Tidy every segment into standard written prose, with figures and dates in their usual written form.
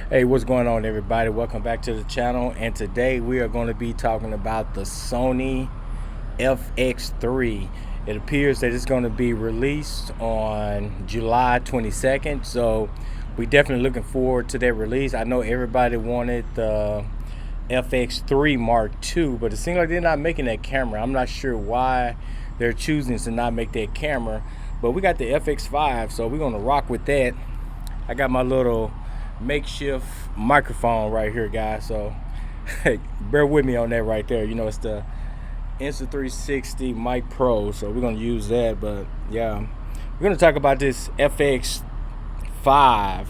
Hey, what's going on, everybody? Welcome back to the channel, and today we are going to be talking about the Sony FX3. It appears that it's going to be released on July 22nd, so we definitely looking forward to that release. I know everybody wanted the FX3 Mark II, but it seems like they're not making that camera. I'm not sure why they're choosing to not make that camera, but we got the FX5, so we're going to rock with that. I got my little makeshift microphone right here, guys, so hey, bear with me on that right there. You know, it's the Insta360 Mic Pro, so we're gonna use that. But yeah, we're gonna talk about this FX5.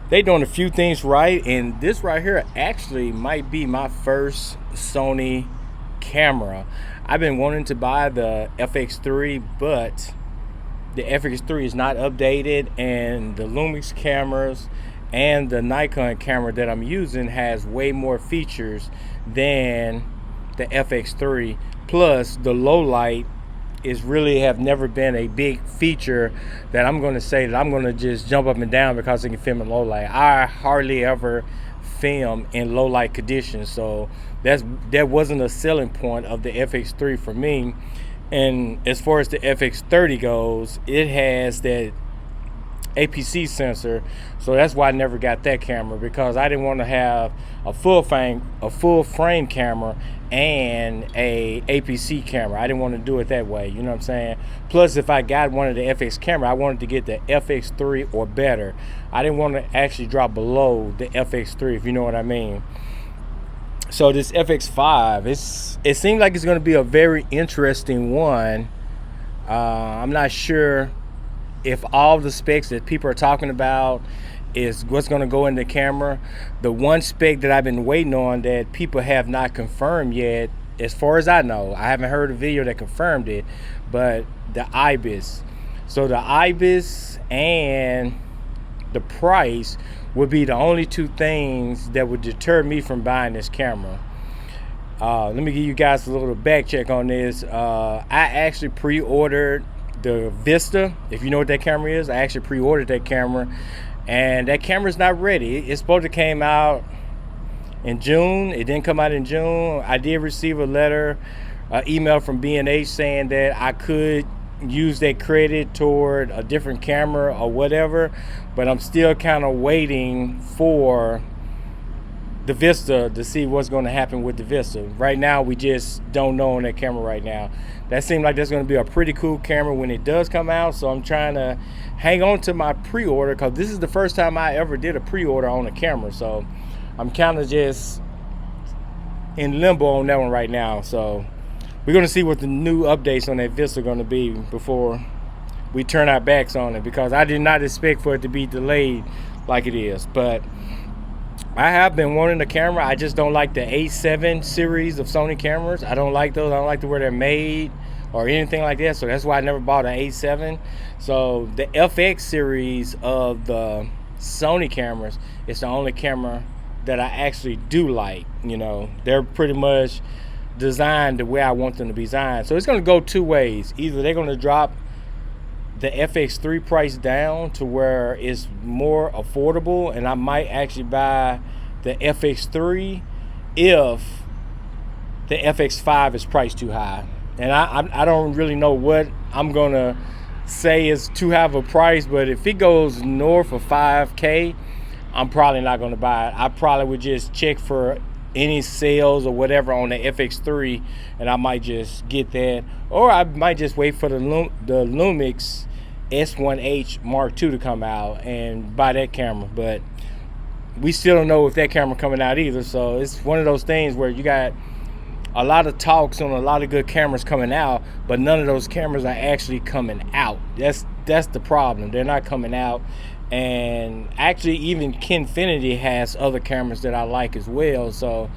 They doing a few things right, and this right here actually might be my first Sony camera. I've been wanting to buy the FX3, but the FX3 is not updated, and the Lumix cameras and the Nikon camera that I'm using has way more features than the FX3. Plus, the low light is really have never been a big feature that I'm going to say that I'm going to just jump up and down because I can film in low light. I hardly ever film in low light conditions, so that wasn't a selling point of the FX3 for me. And as far as the FX30 goes, it has that APC sensor, so that's why I never got that camera, because I didn't want to have a full frame camera and a APC camera. I didn't want to do it that way, you know what I'm saying? Plus, if I got one of the FX camera, I wanted to get the FX3 or better. I didn't want to actually drop below the FX3, if you know what I mean. So this FX5, it seems like it's going to be a very interesting one. I'm not sure if all the specs that people are talking about is what's going to go in the camera. The one spec that I've been waiting on that people have not confirmed yet, as far as I know, I haven't heard a video that confirmed it, but the IBIS. So the IBIS and the price would be the only two things that would deter me from buying this camera. Let me give you guys a little back check on this. I actually pre-ordered the Vista. If you know what that camera is, I actually pre-ordered that camera, and that camera's not ready. It's supposed to came out in June. It didn't come out in June. I did receive a letter, email from B&H saying that I could use that credit toward a different camera or whatever, but I'm still kind of waiting for the Vista to see what's going to happen with the Vista. Right now, we just don't know on that camera right now. That seems like that's going to be a pretty cool camera when it does come out, so I'm trying to hang on to my pre-order, because this is the first time I ever did a pre-order on a camera, so I'm kind of just in limbo on that one right now. So we're going to see what the new updates on that Vista are going to be before we turn our backs on it, because I did not expect for it to be delayed like it is. But I have been wanting a camera. I just don't like the A7 series of Sony cameras. I don't like those. I don't like the way they're made or anything like that. So that's why I never bought an A7. So the FX series of the Sony cameras is the only camera that I actually do like. You know, they're pretty much designed the way I want them to be designed. So it's going to go two ways. Either they're going to drop the FX3 price down to where it's more affordable, and I might actually buy the FX3 if the FX5 is priced too high. And I don't really know what I'm gonna say is too high of a price, but if it goes north of 5K, I'm probably not gonna buy it. I probably would just check for any sales or whatever on the FX3, and I might just get that, or I might just wait for the Lumix S1H Mark II to come out and buy that camera. But we still don't know if that camera coming out either, so it's one of those things where you got a lot of talks on a lot of good cameras coming out, but none of those cameras are actually coming out. That's the problem. They're not coming out. And actually, even Kinfinity has other cameras that I like as well. So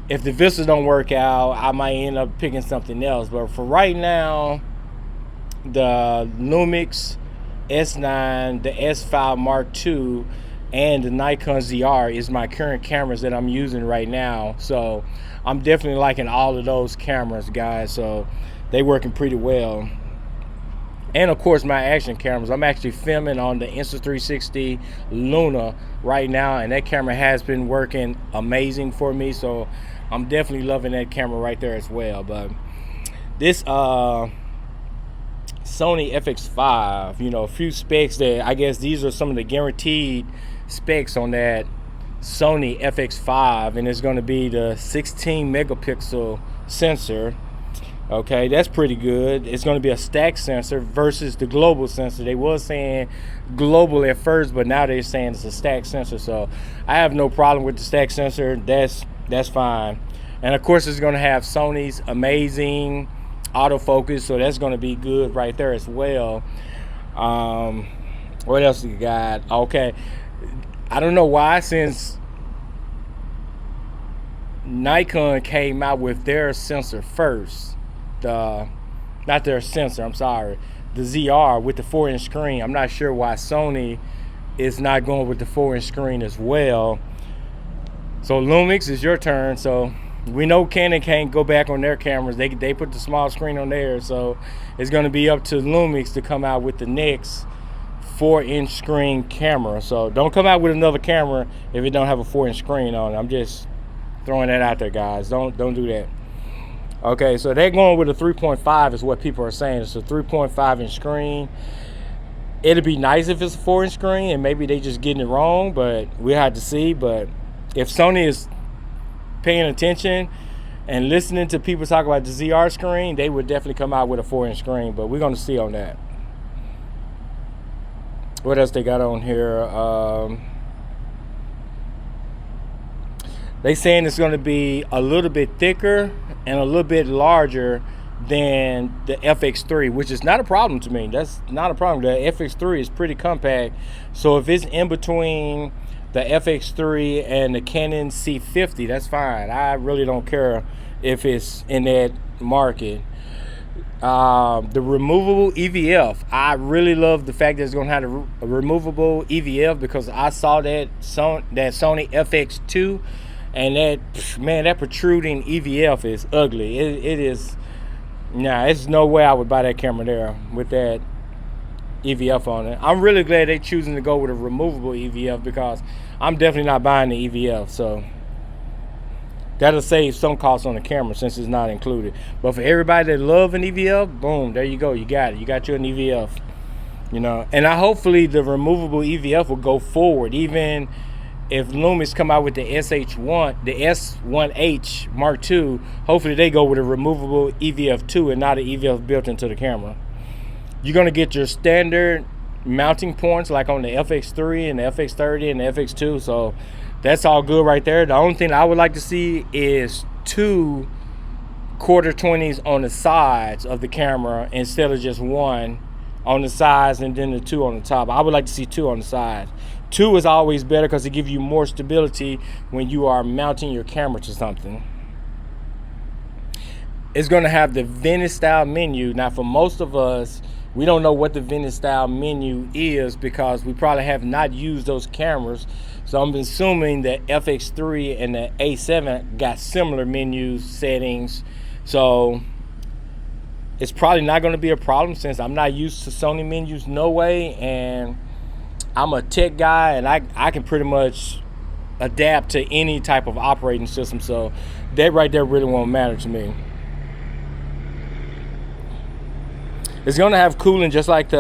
if the Vista don't work out, I might end up picking something else. But for right now, the Lumix S9, the S5 Mark II, and the Nikon ZR is my current cameras that I'm using right now. So I'm definitely liking all of those cameras, guys. So they working pretty well. and of course my action cameras. I'm actually filming on the Insta360 Luna right now, and that camera has been working amazing for me, so I'm definitely loving that camera right there as well. But this Sony FX5, you know, a few specs that I guess these are some of the guaranteed specs on that Sony FX5, and it's going to be the 16 megapixel sensor. Okay, that's pretty good. It's going to be a stack sensor versus the global sensor. They was saying global at first, but now they're saying it's a stack sensor. So I have no problem with the stack sensor. That's fine. And of course, it's going to have Sony's amazing autofocus, so that's going to be good right there as well. What else you got? Okay, I don't know why, since Nikon came out with their sensor first, not their sensor, I'm sorry, the ZR with the 4-inch screen. I'm not sure why Sony is not going with the 4-inch screen as well. So Lumix, is your turn. So we know Canon can't go back on their cameras. They put the small screen on there, so it's going to be up to Lumix to come out with the next 4-inch screen camera. So don't come out with another camera if it don't have a 4-inch screen on it. I'm just throwing that out there, guys. Don't do that. Okay, so they're going with a 3.5 is what people are saying. It's a 3.5-inch screen. It'd be nice if it's a 4-inch screen, and maybe they just getting it wrong, but we have to see. But if Sony is paying attention and listening to people talk about the ZR screen, they would definitely come out with a 4-inch screen, but we're going to see on that. What else they got on here? They saying it's going to be a little bit thicker and a little bit larger than the FX3, which is not a problem to me. That's not a problem. The FX3 is pretty compact, so if it's in between the FX3 and the Canon C50, that's fine. I really don't care if it's in that market. The removable EVF, I really love the fact that it's going to have a removable EVF, because I saw that Sony FX2, and that protruding EVF is ugly. It is. Nah, there's no way I would buy that camera there with that EVF on it. I'm really glad they're choosing to go with a removable EVF, because I'm definitely not buying the EVF. So that'll save some costs on the camera since it's not included. But for everybody that love an EVF, boom, there you go. You got it. You got you an EVF. You know, and hopefully the removable EVF will go forward. Even if Lumix come out with the SH1, the S1H Mark II, hopefully they go with a removable EVF2 and not an EVF built into the camera. You're gonna get your standard mounting points like on the FX3 and the FX30 and the FX2, so that's all good right there. The only thing I would like to see is 2 1/4-20s on the sides of the camera instead of just 1 on the sides and then the 2 on the top. I would like to see 2 on the sides. 2 is always better because it gives you more stability when you are mounting your camera to something. It's going to have the vintage style menu. Now, for most of us, we don't know what the vintage style menu is because we probably have not used those cameras. So I'm assuming the FX3 and the A7 got similar menu settings. So it's probably not going to be a problem since I'm not used to Sony menus, no way. And I'm a tech guy, and I can pretty much adapt to any type of operating system. So that right there really won't matter to me. It's going to have cooling just like the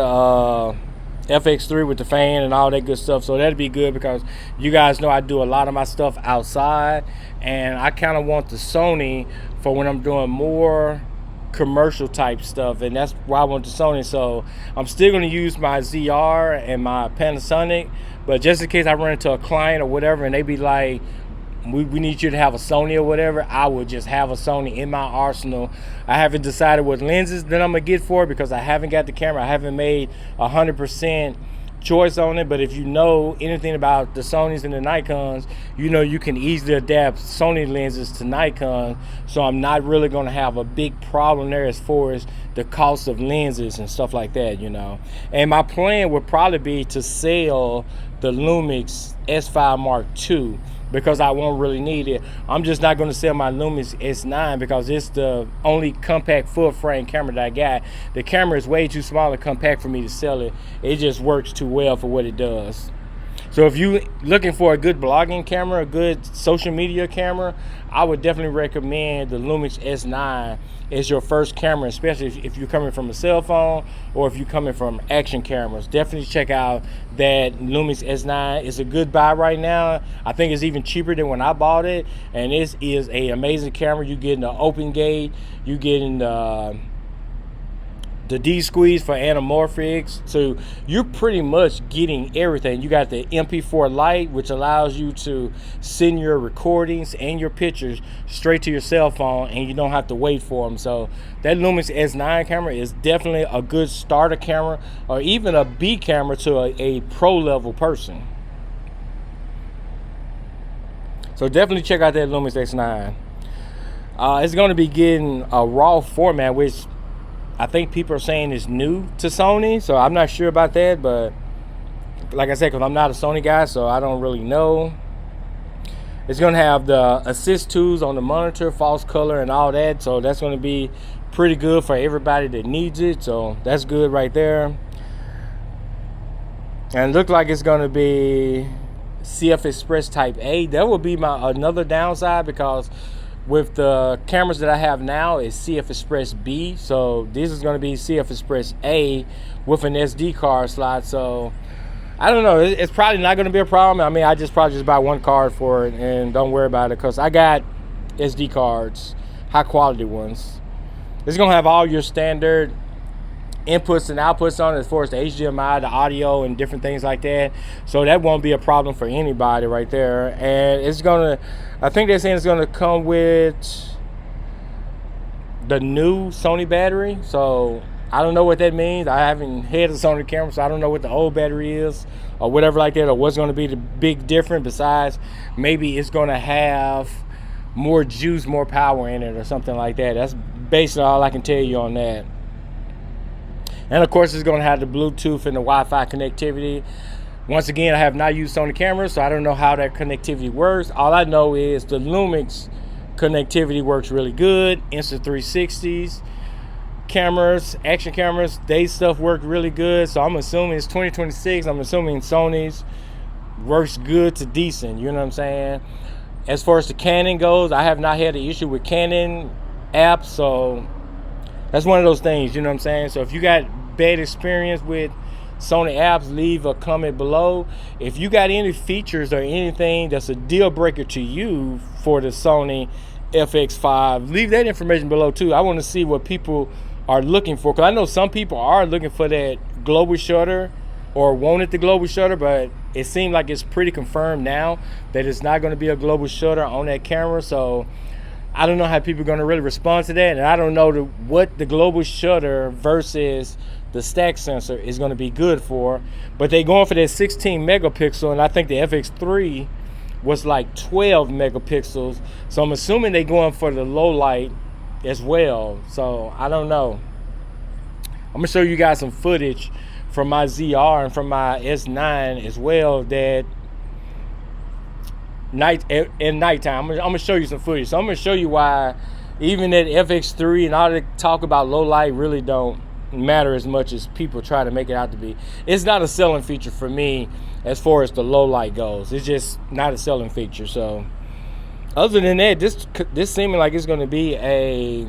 FX3 with the fan and all that good stuff. So that'd be good because you guys know I do a lot of my stuff outside, and I kind of want the Sony for when I'm doing more commercial type stuff, and that's why I want the Sony. So I'm still going to use my ZR and my Panasonic, but just in case I run into a client or whatever and they be like, we need you to have a Sony or whatever, I would just have a Sony in my arsenal. I haven't decided what lenses that I'm gonna get for it because I haven't got the camera. I haven't made 100% choice on it, but if you know anything about the Sonys and the Nikons, you know you can easily adapt Sony lenses to Nikon, so I'm not really going to have a big problem there as far as the cost of lenses and stuff like that, you know. And my plan would probably be to sell the Lumix S5 Mark II because I won't really need it. I'm just not going to sell my Lumix S9 because it's the only compact full frame camera that I got. The camera is way too small and compact for me to sell it. It just works too well for what it does. So if you're looking for a good blogging camera, a good social media camera, I would definitely recommend the Lumix S9 as your first camera, especially if you're coming from a cell phone or if you're coming from action cameras. Definitely check out that Lumix S9. It's a good buy right now. I think it's even cheaper than when I bought it, and this is an amazing camera. You get the open gate, you get in the D-squeeze for anamorphics, so you're pretty much getting everything. You got the MP4 Lite, which allows you to send your recordings and your pictures straight to your cell phone, and you don't have to wait for them. So that Lumix S9 camera is definitely a good starter camera, or even a B camera to a pro level person. So definitely check out that Lumix S9. It's going to be getting a RAW format, which I think people are saying is new to Sony, so I'm not sure about that, but like I said, because I'm not a Sony guy, so I don't really know. It's going to have the assist tools on the monitor, false color, and all that, so that's going to be pretty good for everybody that needs it, so that's good right there. And it looks like it's going to be CF Express Type A. That would be my another downside, because with the cameras that I have now, it's CF Express B, so this is going to be CF Express A with an SD card slot. So I don't know, it's probably not going to be a problem. I mean, I probably just buy one card for it and don't worry about it, because I got SD cards, high quality ones. It's going to have all your standard inputs and outputs on it, as far as the HDMI, the audio, and different things like that. So that won't be a problem for anybody right there. And it's gonna, I think they're saying it's gonna come with the new Sony battery. So I don't know what that means. I haven't had a Sony camera, so I don't know what the old battery is or whatever like that, or what's going to be the big difference. Besides, maybe it's going to have more juice, more power in it, or something like that. That's basically all I can tell you on that. And of course, it's going to have the Bluetooth and the Wi-Fi connectivity. Once again, I have not used Sony cameras, so I don't know how that connectivity works. All I know is the Lumix connectivity works really good. Insta360s, cameras, action cameras, they stuff work really good. So I'm assuming it's 2026. I'm assuming Sony's works good to decent. You know what I'm saying? As far as the Canon goes, I have not had an issue with Canon apps, so that's one of those things, you know what I'm saying? So if you got bad experience with Sony apps, leave a comment below. If you got any features or anything that's a deal breaker to you for the Sony FX5, leave that information below too. I want to see what people are looking for, because I know some people are looking for that global shutter or wanted the global shutter, but it seems like it's pretty confirmed now that it's not going to be a global shutter on that camera. So I don't know how people are going to really respond to that, and I don't know what the global shutter versus the stack sensor is going to be good for. But they're going for that 16 megapixel, and I think the FX3 was like 12 megapixels. So I'm assuming they're going for the low light as well. So I don't know. I'm going to show you guys some footage from my ZR and from my S9 as well, that in nighttime. I'm gonna show you some footage. So I'm gonna show you why even that FX3 and all the talk about low light really don't matter as much as people try to make it out to be. It's not a selling feature for me as far as the low light goes. It's just not a selling feature. So other than that, this seeming like it's gonna be a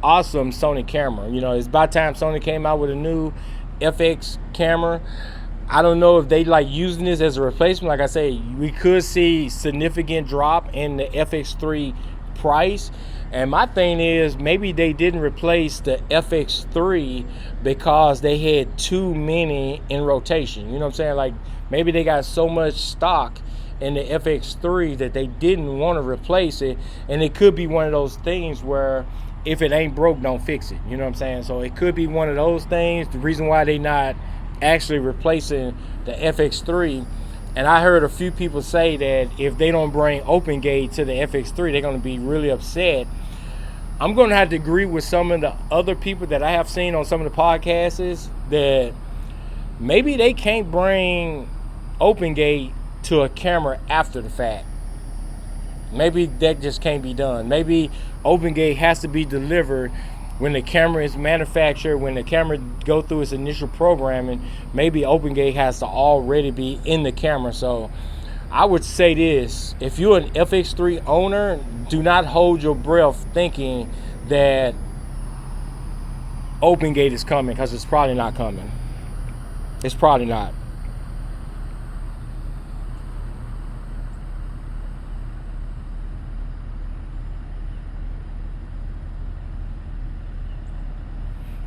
awesome Sony camera. You know, it's about time Sony came out with a new FX camera. I don't know if they like using this as a replacement. Like I say, we could see significant drop in the FX3 price. And my thing is, maybe they didn't replace the FX3 because they had too many in rotation. You know what I'm saying? Like maybe they got so much stock in the FX3 that they didn't want to replace it. And it could be one of those things where if it ain't broke, don't fix it. You know what I'm saying? So it could be one of those things. The reason why they not actually replacing the FX3. And I heard a few people say that if they don't bring open gate to the FX3, they're going to be really upset. I'm going to have to agree with some of the other people that I have seen on some of the podcasts that maybe they can't bring open gate to a camera after the fact. Maybe that just can't be done. Maybe OpenGate has to be delivered when the camera is manufactured, when the camera go through its initial programming. Maybe OpenGate has to already be in the camera. So I would say this: if you're an FX3 owner, do not hold your breath thinking that OpenGate is coming, because it's probably not coming. It's probably not.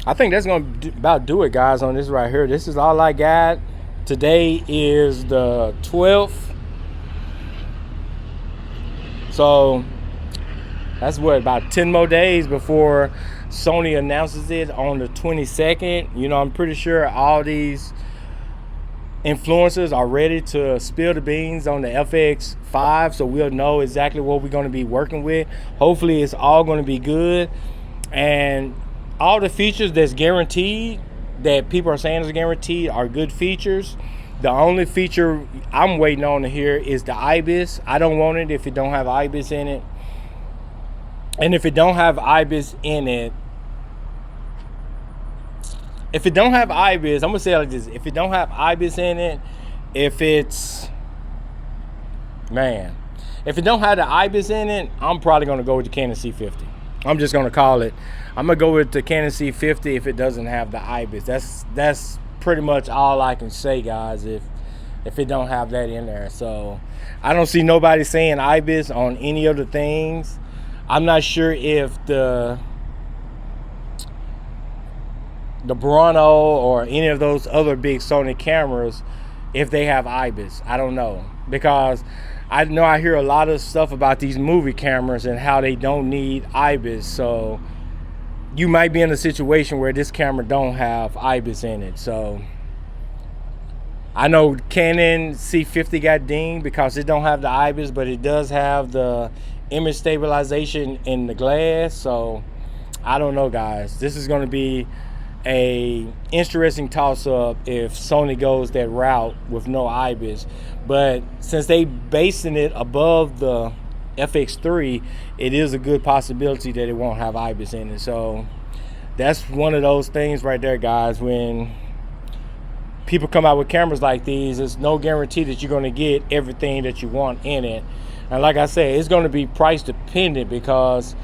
I think that's going to about do it, guys, on this right here. This is all I got. Today is the 12th. So that's what, about 10 more days before Sony announces it on the 22nd. You know, I'm pretty sure all these influencers are ready to spill the beans on the FX5, so we'll know exactly what we're going to be working with. Hopefully it's all going to be good, and all the features that's guaranteed, that people are saying is guaranteed, are good features. The only feature I'm waiting on to hear is the IBIS. I don't want it if it don't have IBIS in it. And if it don't have IBIS in it, I'm gonna say it like this: if it don't have IBIS in it, if it don't have the IBIS in it, I'm probably gonna go with the Canon C50. I'm just gonna call it. I'm gonna go with the Canon C50 if it doesn't have the IBIS. That's pretty much all I can say, guys, if it don't have that in there. So I don't see nobody saying IBIS on any of the things. I'm not sure if the Bronto or any of those other big Sony cameras, if they have IBIS. I don't know, because I know I hear a lot of stuff about these movie cameras and how they don't need IBIS. So you might be in a situation where this camera don't have IBIS in it. So I know Canon C50 got dinged because it don't have the IBIS, but it does have the image stabilization in the glass. So I don't know, guys. This is going to be a interesting toss-up if Sony goes that route with no IBIS. But since they basing it above the FX3, it is a good possibility that it won't have IBIS in it. So that's one of those things right there, guys. When people come out with cameras like these, there's no guarantee that you're going to get everything that you want in it. And like I said, it's going to be price dependent, because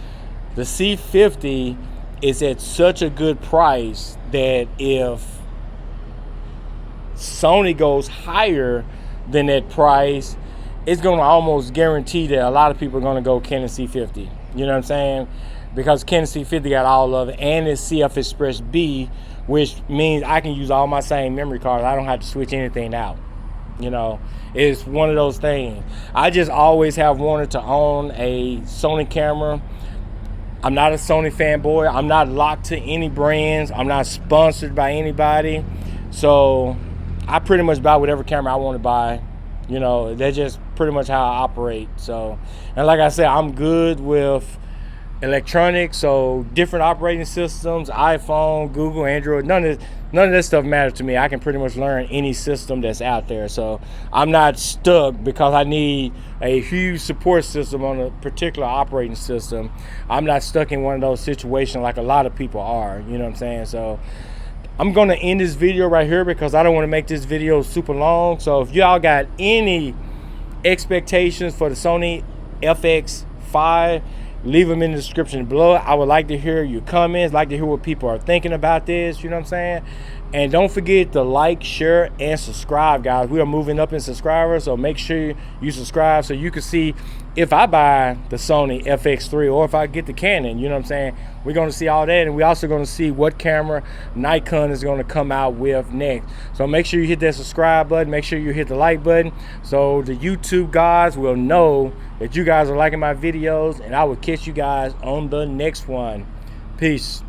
the C50 is at such a good price that if Sony goes higher than that price, it's going to almost guarantee that a lot of people are going to go Canon C50. You know what I'm saying? Because Canon C50 got all of it, and it's CF Express B, which means I can use all my same memory cards. I don't have to switch anything out. You know, it's one of those things. I just always have wanted to own a Sony camera. I'm not a Sony fanboy. I'm not locked to any brands. I'm not sponsored by anybody. So I pretty much buy whatever camera I want to buy. You know, that's just pretty much how I operate. So, and like I said, I'm good with electronics. So different operating systems, iPhone, Google, Android, none of that stuff matters to me. I can pretty much learn any system that's out there. So I'm not stuck because I need a huge support system on a particular operating system. I'm not stuck in one of those situations like a lot of people are. You know what I'm saying? So I'm going to end this video right here because I don't want to make this video super long. So if y'all got any expectations for the Sony FX5, leave them in the description below. I would like to hear your comments, like to hear what people are thinking about this, you know what I'm saying? And don't forget to like, share, and subscribe, guys. We are moving up in subscribers, so make sure you subscribe so you can see if I buy the Sony FX3 or if I get the Canon, you know what I'm saying? We're going to see all that, and we're also going to see what camera Nikon is going to come out with next. So make sure you hit that subscribe button. Make sure you hit the like button so the YouTube guys will know that you guys are liking my videos, and I will catch you guys on the next one. Peace.